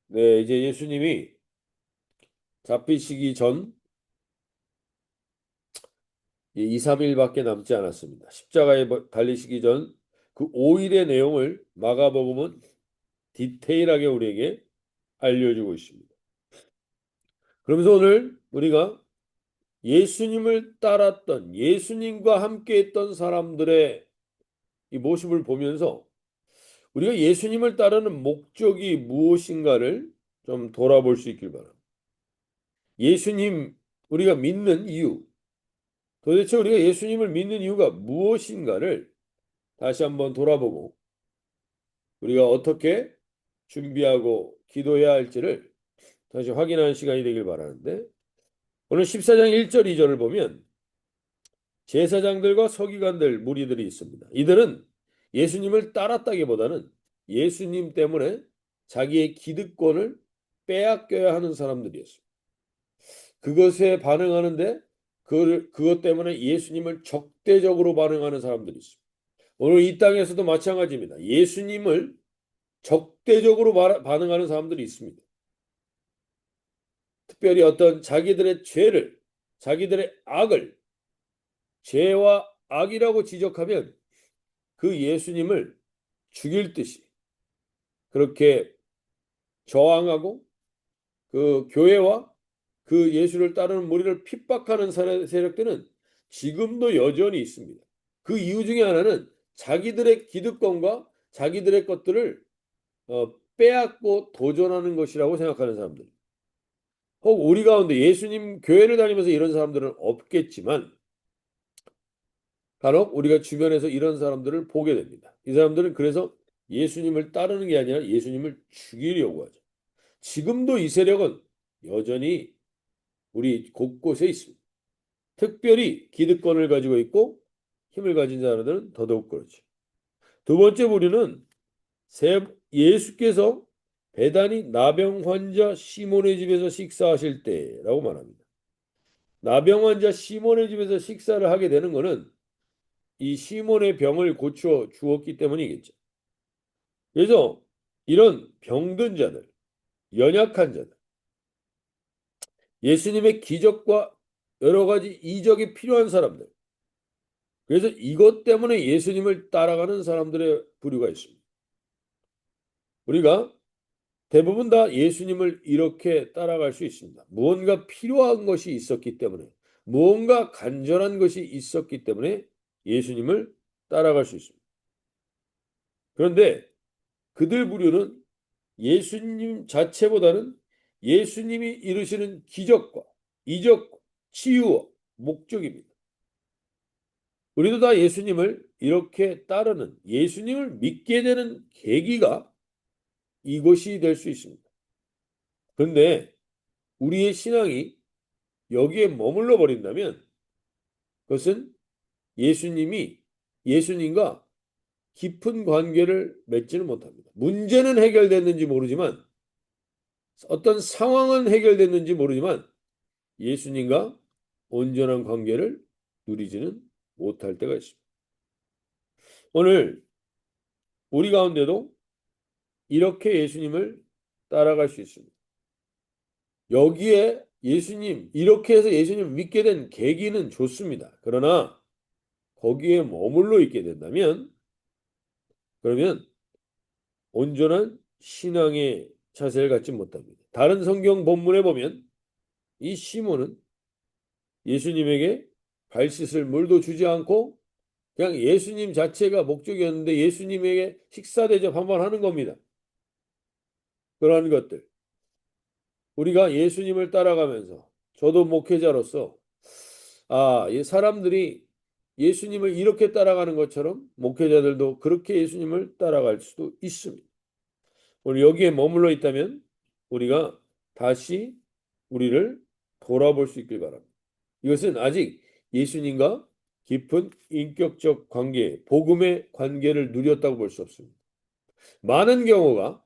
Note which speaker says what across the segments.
Speaker 1: 네, 이제 예수님이 잡히시기 전 2, 3일밖에 남지 않았습니다. 십자가에 달리시기 전 그 5일의 내용을 마가복음은 디테일하게 우리에게 알려주고 있습니다. 그러면서 오늘 우리가 예수님을 따랐던 예수님과 함께했던 사람들의 이 모습을 보면서 우리가 예수님을 따르는 목적이 무엇인가를 좀 돌아볼 수 있길 바랍니다. 예수님 우리가 믿는 이유, 도대체 우리가 예수님을 믿는 이유가 무엇인가를 다시 한번 돌아보고 우리가 어떻게 준비하고 기도해야 할지를 다시 확인하는 시간이 되길 바라는데, 오늘 14장 1절 2절을 보면 제사장들과 서기관들 무리들이 있습니다. 이들은 예수님을 따랐다기보다는 예수님 때문에 자기의 기득권을 빼앗겨야 하는 사람들이었습니다. 그것에 반응하는데 그것 때문에 예수님을 적대적으로 반응하는 사람들이 있습니다. 오늘 이 땅에서도 마찬가지입니다. 예수님을 적대적으로 반응하는 사람들이 있습니다. 특별히 어떤 자기들의 죄를, 자기들의 악을 죄와 악이라고 지적하면 그 예수님을 죽일 듯이 그렇게 저항하고 그 교회와 그 예수를 따르는 무리를 핍박하는 세력들은 지금도 여전히 있습니다. 그 이유 중에 하나는 자기들의 기득권과 자기들의 것들을 빼앗고 도전하는 것이라고 생각하는 사람들. 혹 우리 가운데 예수님 교회를 다니면서 이런 사람들은 없겠지만 간혹 우리가 주변에서 이런 사람들을 보게 됩니다. 이 사람들은 그래서 예수님을 따르는 게 아니라 예수님을 죽이려고 하죠. 지금도 이 세력은 여전히 우리 곳곳에 있습니다. 특별히 기득권을 가지고 있고 힘을 가진 자들은 더더욱 그렇죠. 두 번째 부류는 예수께서 베다니 나병 환자 시몬의 집에서 식사하실 때라고 말합니다. 나병 환자 시몬의 집에서 식사를 하게 되는 것은 이 시몬의 병을 고쳐 주었기 때문이겠죠. 그래서 이런 병든 자들, 연약한 자들, 예수님의 기적과 여러 가지 이적이 필요한 사람들, 그래서 이것 때문에 예수님을 따라가는 사람들의 부류가 있습니다. 우리가 대부분 다 예수님을 이렇게 따라갈 수 있습니다. 무언가 필요한 것이 있었기 때문에, 무언가 간절한 것이 있었기 때문에 예수님을 따라갈 수 있습니다. 그런데 그들 부류는 예수님 자체보다는 예수님이 이루시는 기적과 이적과 치유와 목적입니다. 우리도 다 예수님을 이렇게 따르는 예수님을 믿게 되는 계기가 이것이 될 수 있습니다. 그런데 우리의 신앙이 여기에 머물러 버린다면 그것은 예수님과 깊은 관계를 맺지는 못합니다. 문제는 해결됐는지 모르지만 어떤 상황은 해결됐는지 모르지만 예수님과 온전한 관계를 누리지는 못할 때가 있습니다. 오늘 우리 가운데도 이렇게 예수님을 따라갈 수 있습니다. 여기에 이렇게 해서 예수님을 믿게 된 계기는 좋습니다. 그러나 거기에 머물러 있게 된다면 그러면 온전한 신앙의 자세를 갖지 못합니다. 다른 성경 본문에 보면 이 시몬은 예수님에게 발 씻을 물도 주지 않고 그냥 예수님 자체가 목적이었는데 예수님에게 식사 대접 한번 하는 겁니다. 그러한 것들. 우리가 예수님을 따라가면서 저도 목회자로서 이 사람들이 예수님을 이렇게 따라가는 것처럼 목회자들도 그렇게 예수님을 따라갈 수도 있습니다. 오늘 여기에 머물러 있다면 우리가 다시 우리를 돌아볼 수 있길 바랍니다. 이것은 아직 예수님과 깊은 인격적 관계, 복음의 관계를 누렸다고 볼 수 없습니다. 많은 경우가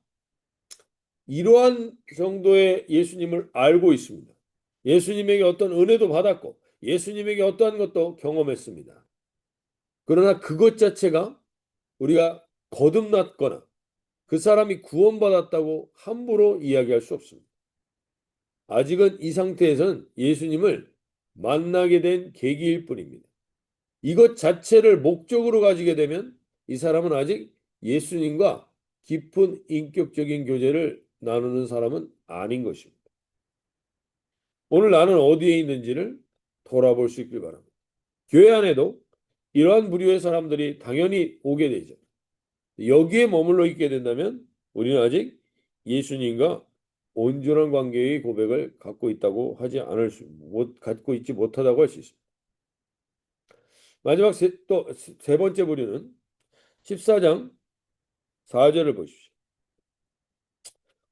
Speaker 1: 이러한 정도의 예수님을 알고 있습니다. 예수님에게 어떤 은혜도 받았고 예수님에게 어떠한 것도 경험했습니다. 그러나 그것 자체가 우리가 거듭났거나 그 사람이 구원받았다고 함부로 이야기할 수 없습니다. 아직은 이 상태에서는 예수님을 만나게 된 계기일 뿐입니다. 이것 자체를 목적으로 가지게 되면 이 사람은 아직 예수님과 깊은 인격적인 교제를 나누는 사람은 아닌 것입니다. 오늘 나는 어디에 있는지를 돌아볼 수 있길 바랍니다. 교회 안에도 이러한 부류의 사람들이 당연히 오게 되죠. 여기에 머물러 있게 된다면 우리는 아직 예수님과 온전한 관계의 고백을 갖고 있다고 하지 않을 수, 못, 갖고 있지 못하다고 할 수 있습니다. 마지막 또 세 번째 부류는 14장 4절을 보십시오.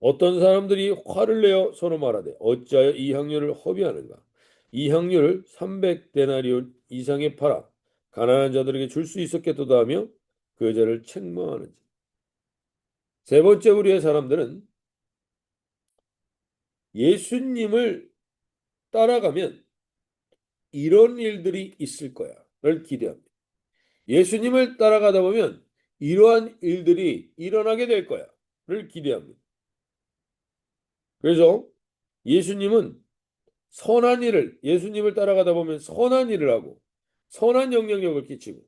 Speaker 1: 어떤 사람들이 화를 내어 서로 말하되 어찌하여 이 향료를 허비하는가? 이 향료를 300데나리온 이상에 팔아 가난한 자들에게 줄 수 있었겠도다 하며 그 여자를 책망하는지. 세 번째 부류의 사람들은 예수님을 따라가면 이런 일들이 있을 거야를 기대합니다. 예수님을 따라가다 보면 이러한 일들이 일어나게 될 거야를 기대합니다. 그래서 예수님은 예수님을 따라가다 보면 선한 일을 하고 선한 영향력을 끼치고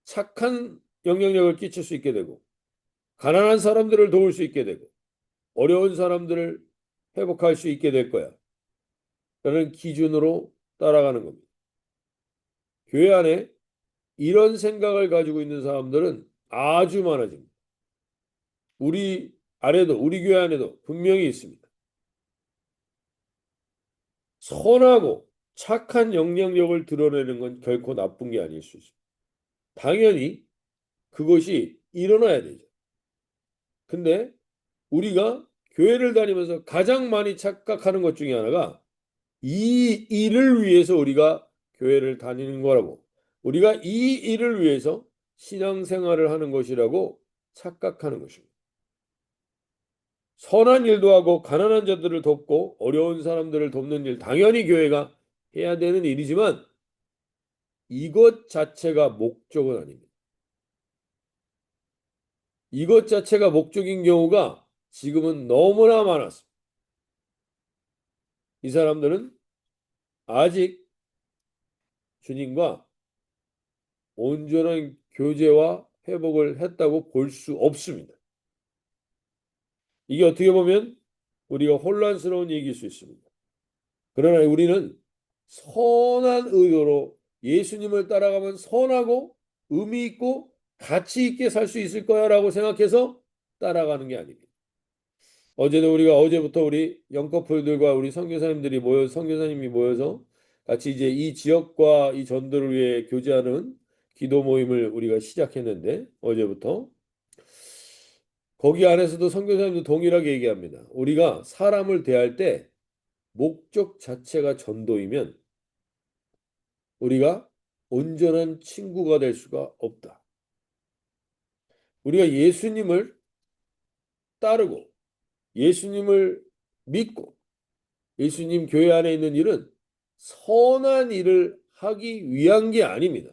Speaker 1: 착한 영향력을 끼칠 수 있게 되고 가난한 사람들을 도울 수 있게 되고 어려운 사람들을 회복할 수 있게 될 거야. 라는 기준으로 따라가는 겁니다. 교회 안에 이런 생각을 가지고 있는 사람들은 아주 많아집니다. 우리 교회 안에도 분명히 있습니다. 선하고 착한 영향력을 드러내는 건 결코 나쁜 게 아닐 수 있습니다. 당연히 그것이 일어나야 되죠. 근데 우리가 교회를 다니면서 가장 많이 착각하는 것 중에 하나가 이 일을 위해서 우리가 교회를 다니는 거라고, 우리가 이 일을 위해서 신앙생활을 하는 것이라고 착각하는 것입니다. 선한 일도 하고 가난한 자들을 돕고 어려운 사람들을 돕는 일, 당연히 교회가 해야 되는 일이지만 이것 자체가 목적은 아닙니다. 이것 자체가 목적인 경우가 지금은 너무나 많았습니다. 이 사람들은 아직 주님과 온전한 교제와 회복을 했다고 볼 수 없습니다. 이게 어떻게 보면 우리가 혼란스러운 얘기일 수 있습니다. 그러나 우리는 선한 의도로 예수님을 따라가면 선하고 의미 있고 가치 있게 살 수 있을 거야라고 생각해서 따라가는 게 아닙니다. 어제부터 우리 영커플들과 우리 선교사님이 모여서 같이 이제 이 지역과 이 전도를 위해 교제하는 기도 모임을 우리가 시작했는데 어제부터 거기 안에서도 선교사님도 동일하게 얘기합니다. 우리가 사람을 대할 때 목적 자체가 전도이면 우리가 온전한 친구가 될 수가 없다. 우리가 예수님을 따르고 예수님을 믿고 예수님 교회 안에 있는 일은 선한 일을 하기 위한 게 아닙니다.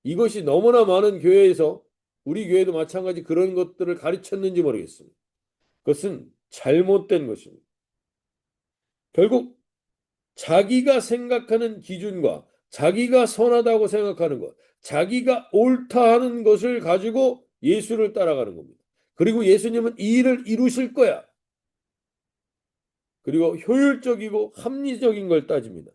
Speaker 1: 이것이 너무나 많은 교회에서 우리 교회도 마찬가지 그런 것들을 가르쳤는지 모르겠습니다. 그것은 잘못된 것입니다. 결국 자기가 생각하는 기준과 자기가 선하다고 생각하는 것, 자기가 옳다 하는 것을 가지고 예수를 따라가는 겁니다. 그리고 예수님은 이 일을 이루실 거야. 그리고 효율적이고 합리적인 걸 따집니다.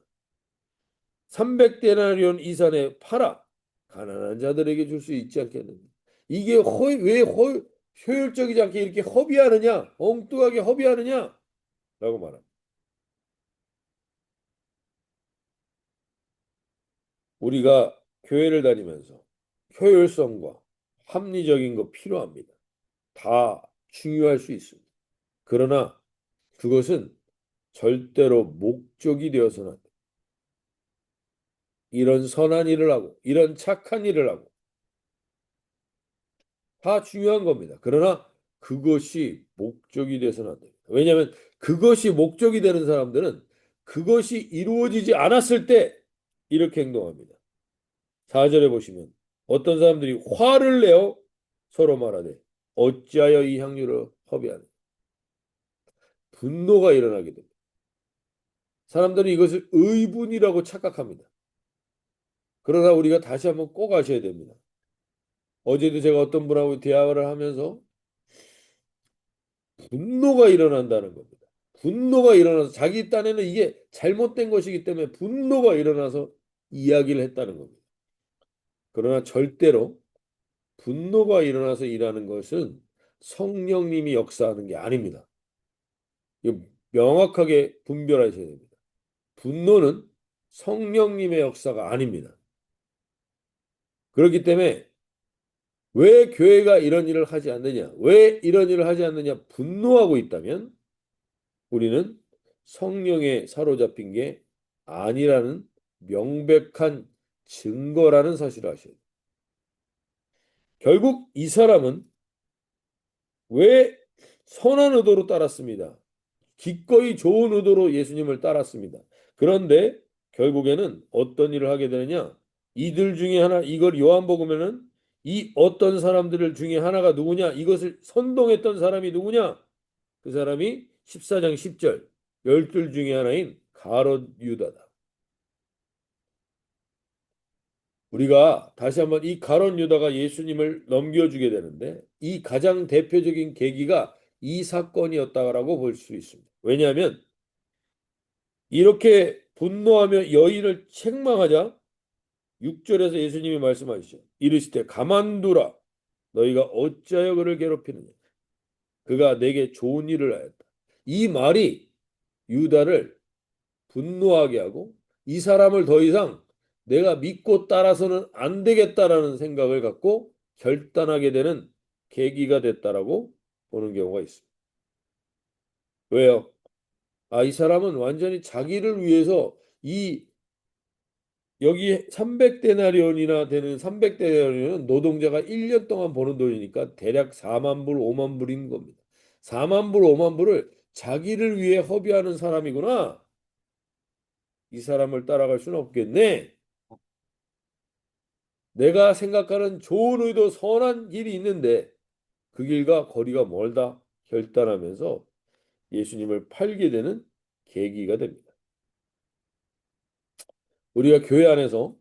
Speaker 1: 300데나리온 이산에 팔아 가난한 자들에게 줄 수 있지 않겠는가. 이게 왜 효율적이지 않게 이렇게 허비하느냐, 엉뚱하게 허비하느냐 라고 말합니다. 우리가 교회를 다니면서 효율성과 합리적인 거 필요합니다. 다 중요할 수 있습니다. 그러나 그것은 절대로 목적이 되어서는 안 돼요. 이런 선한 일을 하고 이런 착한 일을 하고 다 중요한 겁니다. 그러나 그것이 목적이 돼서는 안 됩니다. 왜냐하면 그것이 목적이 되는 사람들은 그것이 이루어지지 않았을 때 이렇게 행동합니다. 4절에 보시면 어떤 사람들이 화를 내어 서로 말하되 어찌하여 이 향유를 허비하느냐. 분노가 일어나게 됩니다. 사람들은 이것을 의분이라고 착각합니다. 그러나 우리가 다시 한번 꼭 아셔야 됩니다. 어제도 제가 어떤 분하고 대화를 하면서 분노가 일어난다는 겁니다. 분노가 일어나서 자기 딴에는 이게 잘못된 것이기 때문에 분노가 일어나서 이야기를 했다는 겁니다. 그러나 절대로 분노가 일어나서 일하는 것은 성령님이 역사하는 게 아닙니다. 이거 명확하게 분별하셔야 됩니다. 분노는 성령님의 역사가 아닙니다. 그렇기 때문에 왜 교회가 이런 일을 하지 않느냐? 왜 이런 일을 하지 않느냐? 분노하고 있다면 우리는 성령에 사로잡힌 게 아니라는 명백한 증거라는 사실을 아셔야 돼요. 결국 이 사람은 왜 선한 의도로 따랐습니다. 기꺼이 좋은 의도로 예수님을 따랐습니다. 그런데 결국에는 어떤 일을 하게 되느냐? 이들 중에 하나, 이걸 요한복음에는 이 어떤 사람들 중에 하나가 누구냐? 이것을 선동했던 사람이 누구냐? 그 사람이 14장 10절 열둘 중에 하나인 가롯 유다다. 우리가 다시 한번 이 가롯 유다가 예수님을 넘겨주게 되는데 이 가장 대표적인 계기가 이 사건이었다라고 볼 수 있습니다. 왜냐하면 이렇게 분노하며 여인을 책망하자 6절에서 예수님이 말씀하시죠. 이르시되 가만두라. 너희가 어찌하여 그를 괴롭히느냐. 그가 내게 좋은 일을 하였다. 이 말이 유다를 분노하게 하고 이 사람을 더 이상 내가 믿고 따라서는 안 되겠다라는 생각을 갖고 결단하게 되는 계기가 됐다라고 보는 경우가 있습니다. 왜요? 이 사람은 완전히 자기를 위해서 이 여기 300데나리온이나 되는 300데나리온은 노동자가 1년 동안 버는 돈이니까 대략 4만 불, 5만 불인 겁니다. 4만 불, 5만 불을 자기를 위해 허비하는 사람이구나. 이 사람을 따라갈 수는 없겠네. 내가 생각하는 좋은 의도 선한 길이 있는데 그 길과 거리가 멀다 결단하면서 예수님을 팔게 되는 계기가 됩니다. 우리가 교회 안에서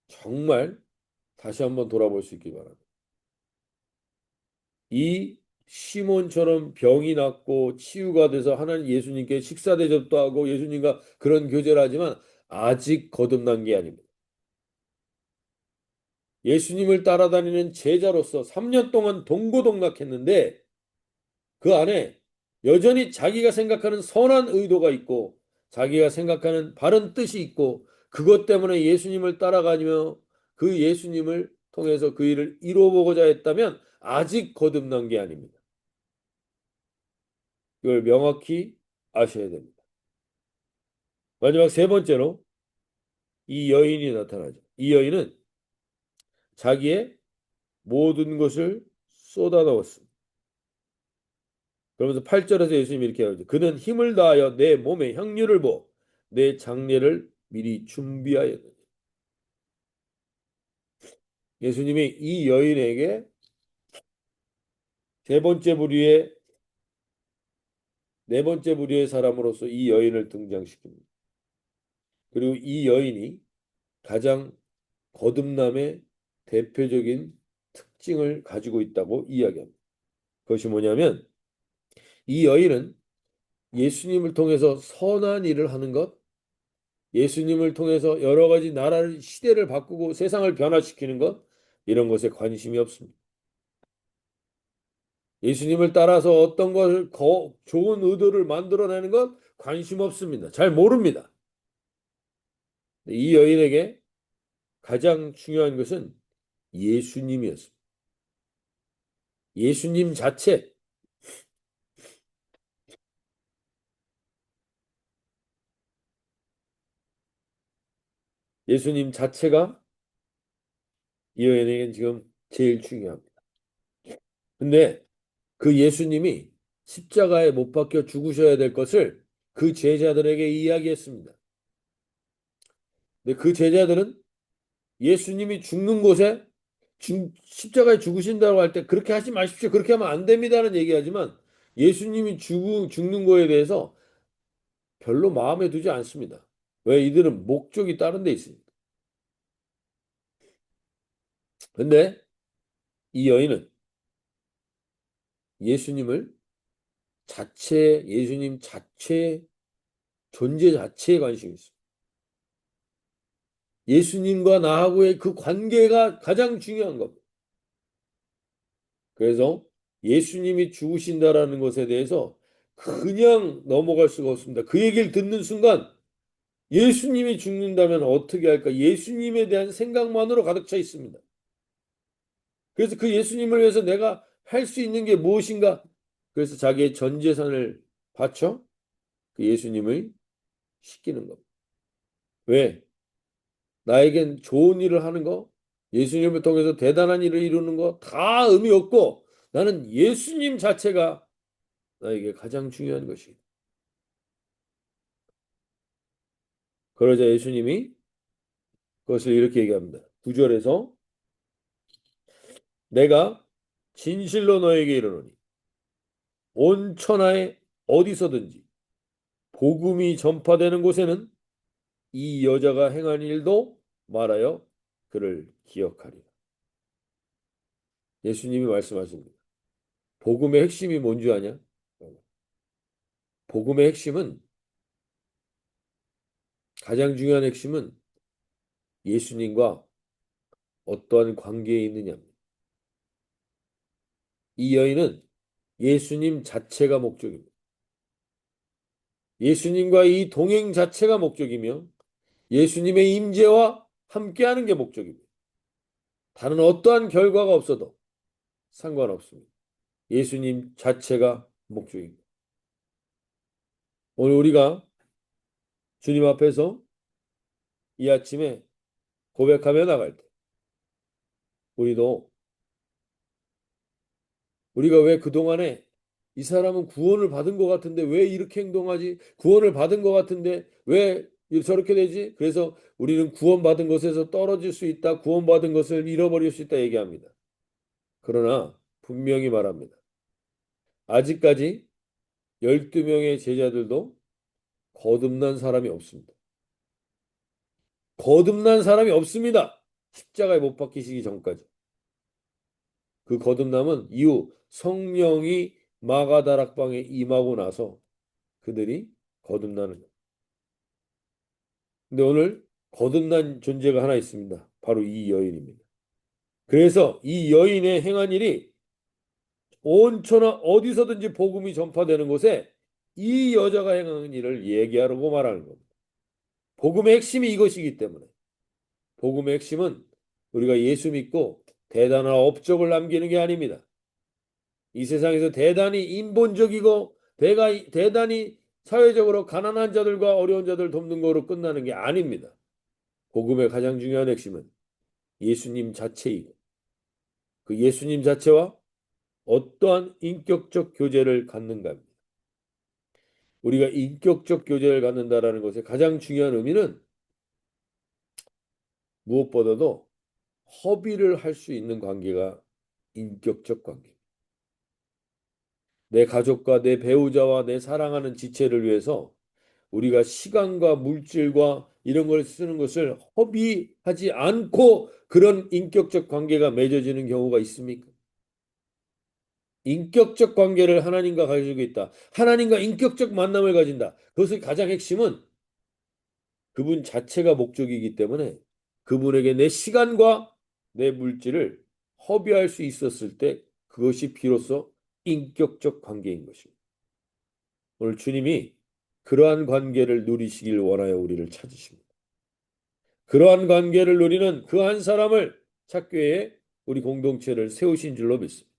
Speaker 1: 정말 다시 한번 돌아볼 수 있기 바랍니다. 이 시몬처럼 병이 낫고 치유가 돼서 하나님 예수님께 식사 대접도 하고 예수님과 그런 교제를 하지만 아직 거듭난 게 아닙니다. 예수님을 따라다니는 제자로서 3년 동안 동고동락했는데 그 안에 여전히 자기가 생각하는 선한 의도가 있고 자기가 생각하는 바른 뜻이 있고 그것 때문에 예수님을 따라가며 그 예수님을 통해서 그 일을 이루어보고자 했다면 아직 거듭난 게 아닙니다. 이걸 명확히 아셔야 됩니다. 마지막 세 번째로 이 여인이 나타나죠. 이 여인은 자기의 모든 것을 쏟아 넣었습니다. 그러면서 8절에서 예수님이 이렇게 하죠. 그는 힘을 다하여 내 몸에 향유를 부어 내 장례를 미리 준비하였느니. 예수님이 이 여인에게 세 번째 부류의 네 번째 부류의 사람으로서 이 여인을 등장시킵니다. 그리고 이 여인이 가장 거듭남의 대표적인 특징을 가지고 있다고 이야기합니다. 그것이 뭐냐면 이 여인은 예수님을 통해서 선한 일을 하는 것, 예수님을 통해서 여러 가지 나라를 시대를 바꾸고 세상을 변화시키는 것 이런 것에 관심이 없습니다. 예수님을 따라서 어떤 것을 좋은 의도를 만들어내는 것 관심 없습니다. 잘 모릅니다. 이 여인에게 가장 중요한 것은 예수님이었습니다. 예수님 자체, 예수님 자체가 이 여인에게는 지금 제일 중요합니다. 근데 그 예수님이 십자가에 못 박혀 죽으셔야 될 것을 그 제자들에게 이야기했습니다. 근데 그 제자들은 예수님이 죽는 곳에 십자가에 죽으신다고 할 때 그렇게 하지 마십시오. 그렇게 하면 안 됩니다는 얘기하지만 예수님이 죽는 거에 대해서 별로 마음에 두지 않습니다. 왜? 이들은 목적이 다른 데 있습니다. 근데 이 여인은 예수님을 예수님 자체, 존재 자체에 관심이 있어요. 예수님과 나하고의 그 관계가 가장 중요한 겁니다. 그래서 예수님이 죽으신다라는 것에 대해서 그냥 넘어갈 수가 없습니다. 그 얘기를 듣는 순간 예수님이 죽는다면 어떻게 할까? 예수님에 대한 생각만으로 가득 차 있습니다. 그래서 그 예수님을 위해서 내가 할 수 있는 게 무엇인가? 그래서 자기의 전 재산을 바쳐 그 예수님을 시키는 겁니다. 왜? 나에겐 좋은 일을 하는 거, 예수님을 통해서 대단한 일을 이루는 거 다 의미 없고 나는 예수님 자체가 나에게 가장 중요한 것이다. 그러자 예수님이 그것을 이렇게 얘기합니다. 9절에서 내가 진실로 너에게 이르노니 온 천하에 어디서든지 복음이 전파되는 곳에는 이 여자가 행한 일도 말하여 그를 기억하리라. 예수님이 말씀하십니다. 복음의 핵심이 뭔지 아냐? 복음의 핵심은 가장 중요한 핵심은 예수님과 어떠한 관계에 있느냐입니다. 이 여인은 예수님 자체가 목적입니다. 예수님과 이 동행 자체가 목적이며 예수님의 임재와 함께하는 게 목적입니다. 다른 어떠한 결과가 없어도 상관없습니다. 예수님 자체가 목적입니다. 오늘 우리가 주님 앞에서 이 아침에 고백하며 나갈 때 우리도 우리가 왜 그동안에 이 사람은 구원을 받은 것 같은데 왜 이렇게 행동하지? 구원을 받은 것 같은데 왜 저렇게 되지? 그래서 우리는 구원받은 것에서 떨어질 수 있다. 구원받은 것을 잃어버릴 수 있다 얘기합니다. 그러나 분명히 말합니다. 아직까지 12명의 제자들도 거듭난 사람이 없습니다. 거듭난 사람이 없습니다. 십자가에 못 박히시기 전까지. 그 거듭남은 이후 성령이 마가다락방에 임하고 나서 그들이 거듭나는 거예요. 근데 오늘 거듭난 존재가 하나 있습니다. 바로 이 여인입니다. 그래서 이 여인의 행한 일이 온 천하 어디서든지 복음이 전파되는 곳에 이 여자가 행한 일을 얘기하려고 말하는 겁니다. 복음의 핵심이 이것이기 때문에 복음의 핵심은 우리가 예수 믿고 대단한 업적을 남기는 게 아닙니다. 이 세상에서 대단히 인본적이고 대단히 사회적으로 가난한 자들과 어려운 자들 돕는 거로 끝나는 게 아닙니다. 복음의 가장 중요한 핵심은 예수님 자체이고 그 예수님 자체와 어떠한 인격적 교제를 갖는가입니다. 우리가 인격적 교제를 갖는다라는 것의 가장 중요한 의미는 무엇보다도 허비를 할 수 있는 관계가 인격적 관계. 내 가족과 내 배우자와 내 사랑하는 지체를 위해서 우리가 시간과 물질과 이런 걸 쓰는 것을 허비하지 않고 그런 인격적 관계가 맺어지는 경우가 있습니까? 인격적 관계를 하나님과 가지고 있다. 하나님과 인격적 만남을 가진다. 그것의 가장 핵심은 그분 자체가 목적이기 때문에 그분에게 내 시간과 내 물질을 허비할 수 있었을 때 그것이 비로소 인격적 관계인 것입니다. 오늘 주님이 그러한 관계를 누리시길 원하여 우리를 찾으십니다. 그러한 관계를 누리는 그 한 사람을 찾기 위해 우리 공동체를 세우신 줄로 믿습니다.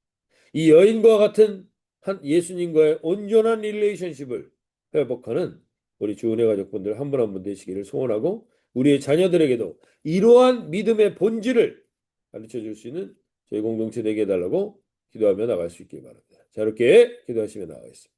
Speaker 1: 이 여인과 같은 한 예수님과의 온전한 릴레이션십을 회복하는 우리 주은혜 가족분들 한 분 한 분 되시기를 소원하고 우리의 자녀들에게도 이러한 믿음의 본질을 가르쳐 줄 수 있는 저희 공동체 되게 해달라고 기도하며 나갈 수 있길 바랍니다. 자, 이렇게 기도하시며 나가겠습니다.